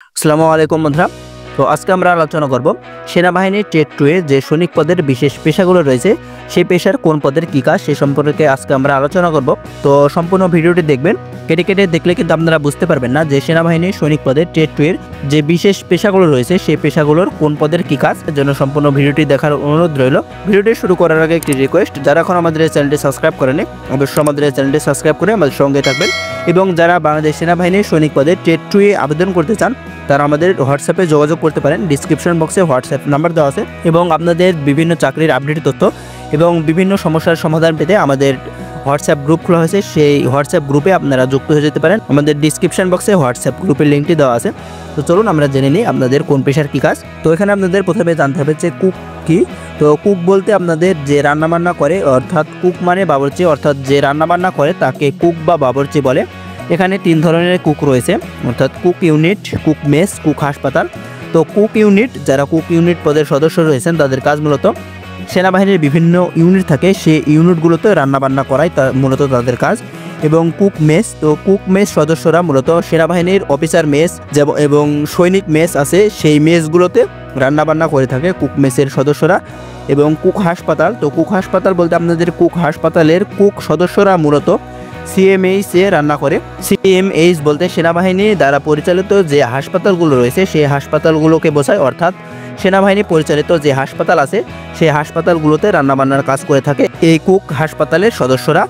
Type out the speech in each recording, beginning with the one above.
আসসালামু আলাইকুম বন্ধুরা। তো আজকে আমরা আলোচনা করব সেনাবাহিনীর টেট 2 এ যে সৈনিক পদের বিশেষ পেশাগুলো রয়েছে সেই পেশার কোন পদের কী কাজ সে সম্পর্কে আজকে আমরা আলোচনা করব। তো সম্পূর্ণ ভিডিওটি দেখবেন, কেটে কেটে দেখলে কিন্তু আপনারা বুঝতে পারবেন না যে সেনাবাহিনীর সৈনিক পদের টেট 2 এর যে বিশেষ পেশাগুলো রয়েছে সেই পেশাগুলোর কোন পদের কী কাজ। এর জন্য সম্পূর্ণ ভিডিওটি দেখার অনুরোধ রইল। ভিডিওটি শুরু করার আগে একটি রিকোয়েস্ট, যারা এখন আমাদের এই চ্যানেলটি সাবস্ক্রাইব করেনি অবশ্যই আমাদের এই চ্যানেলটি সাবস্ক্রাইব করে আমাদের সঙ্গে থাকবেন, এবং যারা বাংলাদেশ সেনাবাহিনীর সৈনিক পদে টেট 2 এ আবেদন করতে চান তারা আমাদের হোয়াটসঅ্যাপে যোগাযোগ করতে পারেন। ডিসক্রিপশন বক্সে হোয়াটসঅ্যাপ নাম্বার দেওয়া আছে, এবং আপনাদের বিভিন্ন চাকরির আপডেট তথ্য এবং বিভিন্ন সমস্যার সমাধান পেতে আমাদের হোয়াটসঅ্যাপ গ্রুপ খোলা হয়েছে, সেই হোয়াটসঅ্যাপ গ্রুপে আপনারা যুক্ত হয়ে যেতে পারেন। আমাদের ডিসক্রিপশন বক্সে হোয়াটসঅ্যাপ গ্রুপের লিঙ্কটি দেওয়া আছে। তো চলুন আমরা জেনে নিই আপনাদের কোন পেশার কী কাজ। তো এখানে আপনাদের প্রথমে জানতে হবে যে কুক কি। তো কুক বলতে আপনাদের যে রান্নাবান্না করে, অর্থাৎ কুক মানে বাবুর্চি, অর্থাৎ যে রান্নাবান্না করে তাকে কুক বা বাবুর্চি বলে। এখানে 3 ধরনের কুক রয়েছে, অর্থাৎ cook unit, cook mess, cook হাসপাতাল। তো কুক ইউনিট, যারা কুক ইউনিট পদের সদস্য রয়েছেন তাদের কাজ মূলত সেনাবাহিনীর বিভিন্ন ইউনিট থাকে, সেই ইউনিটগুলোতে রান্নাবান্না করাই মূলত তাদের কাজ। এবং কুক মেস, তো কুক মেস সদস্যরা মূলত সেনাবাহিনীর অফিসার মেস এবং সৈনিক মেস আছে সেই মেসগুলোতে রান্নাবান্না করে থাকে কুক মেসের সদস্যরা। এবং কুক হাসপাতাল, তো কুক হাসপাতাল বলতে আপনাদের কুক হাসপাতালের কুক সদস্যরা মূলত সিএমএইচ এ রান্না করে। সিএমএইচ বলতে সেনাবাহিনী দ্বারা পরিচালিত যে হাসপাতালগুলো রয়েছে সেই হাসপাতালগুলোকে বোঝায়, অর্থাৎ সেনাবাহিনী পরিচালিত যে হাসপাতাল আছে সেই হাসপাতালগুলোতে রান্নাবান্নার কাজ করে থাকে এই কুক হাসপাতালের সদস্যরা।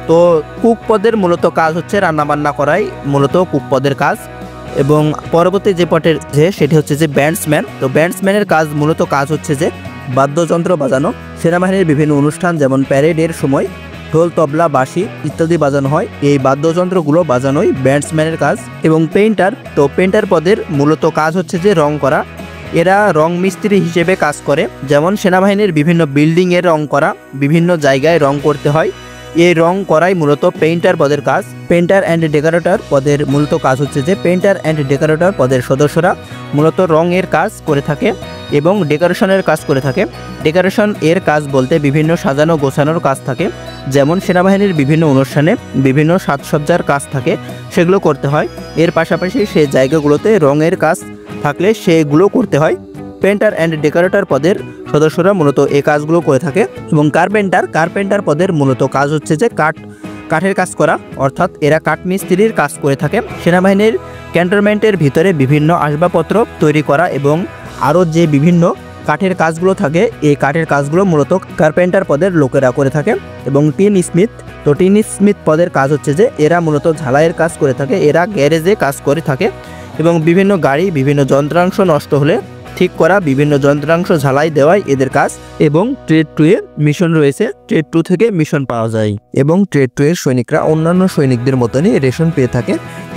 তো কুক পদের মূলত কাজ হচ্ছে রান্নাবান্না করাই মূলত কুক পদের কাজ। এবং পরবর্তী যে পদের সেটি হচ্ছে যে ব্যান্ডসম্যান। তো ব্যান্ডসম্যানের মূলত কাজ হচ্ছে যে বাদ্যযন্ত্র বাজানো। সেনাবাহিনীর বিভিন্ন অনুষ্ঠান যেমন প্যারেডের সময় ঢোল, তবলা, বাঁশি ইত্যাদি বাজানো হয়, এই বাদ্যযন্ত্রগুলো বাজানোই ব্যান্ডসম্যানের কাজ। এবং পেইন্টার, তো পেইন্টার পদের মূলত কাজ হচ্ছে যে রং করা। এরা রং মিস্ত্রি হিসেবে কাজ করে, যেমন সেনাবাহিনীর বিভিন্ন বিল্ডিংয়ের রং করা, বিভিন্ন জায়গায় রং করতে হয়, এই রং করাই মূলত পেইন্টার পদের কাজ। পেইন্টার অ্যান্ড ডেকোরেটর পদের মূলত কাজ হচ্ছে যে পেইন্টার অ্যান্ড ডেকোরেটর পদের সদস্যরা মূলত রঙের কাজ করে থাকে এবং ডেকোরেশনের কাজ করে থাকে। ডেকোরেশন এর কাজ বলতে বিভিন্ন সাজানো গোছানোর কাজ থাকে, যেমন সেনাবাহিনীর বিভিন্ন অনুষ্ঠানে বিভিন্ন সাজসজ্জার কাজ থাকে, সেগুলো করতে হয়। এর পাশাপাশি সেই জায়গাগুলোতে রঙের কাজ থাকলে সেগুলো করতে হয়। পেইন্টার অ্যান্ড ডেকোরেটর পদের সদস্যরা মূলত এই কাজগুলো করে থাকে। এবং কার্পেন্টার পদের মূলত কাজ হচ্ছে যে কাঠের কাজ করা, অর্থাৎ এরা কাঠমিস্ত্রির কাজ করে থাকে। সেনাবাহিনীর ক্যান্টনমেন্টের ভিতরে বিভিন্ন আসবাবপত্র তৈরি করা এবং আরও যে বিভিন্ন কাঠের কাজগুলো থাকে এই কাঠের কাজগুলো মূলত কার্পেন্টার পদের লোকেরা করে থাকে। এবং টিন স্মিথ, তো টিন স্মিথ পদের কাজ হচ্ছে যে এরা মূলত ঝালাইয়ের কাজ করে থাকে, এরা গ্যারেজে কাজ করে থাকে এবং বিভিন্ন গাড়ি বিভিন্ন যন্ত্রাংশ নষ্ট হলে ঠিক করা, বিভিন্ন যন্ত্রাংশ ঝালাই দেওয়াই এদের কাজ। এবং টেট 2 এ মিশন রয়েছে, টেট 2 থেকে মিশন পাওয়া যায়। এবং টেট 2 এর সৈনিকরা অন্যান্য সৈনিকদের মতনই রেশন পেয়ে থাকে।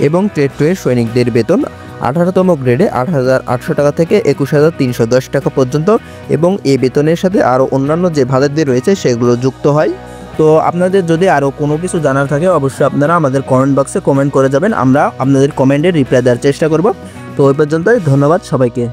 এবং টেট 2 এর সৈনিকদের বেতন 18তম গ্রেডে 8,800 টাকা থেকে 21,310 টাকা পর্যন্ত, এবং এই বেতনের সাথে আরও অন্যান্য যে ভাতাদি রয়েছে সেগুলো যুক্ত হয়। তো আপনাদের যদি আরও কোনো কিছু জানার থাকে অবশ্যই আপনারা আমাদের কমেন্ট বক্সে কমেন্ট করে যাবেন, আমরা আপনাদের কমেন্টের রিপ্লাই দেওয়ার চেষ্টা করব। তো ওই পর্যন্তই, ধন্যবাদ সবাইকে।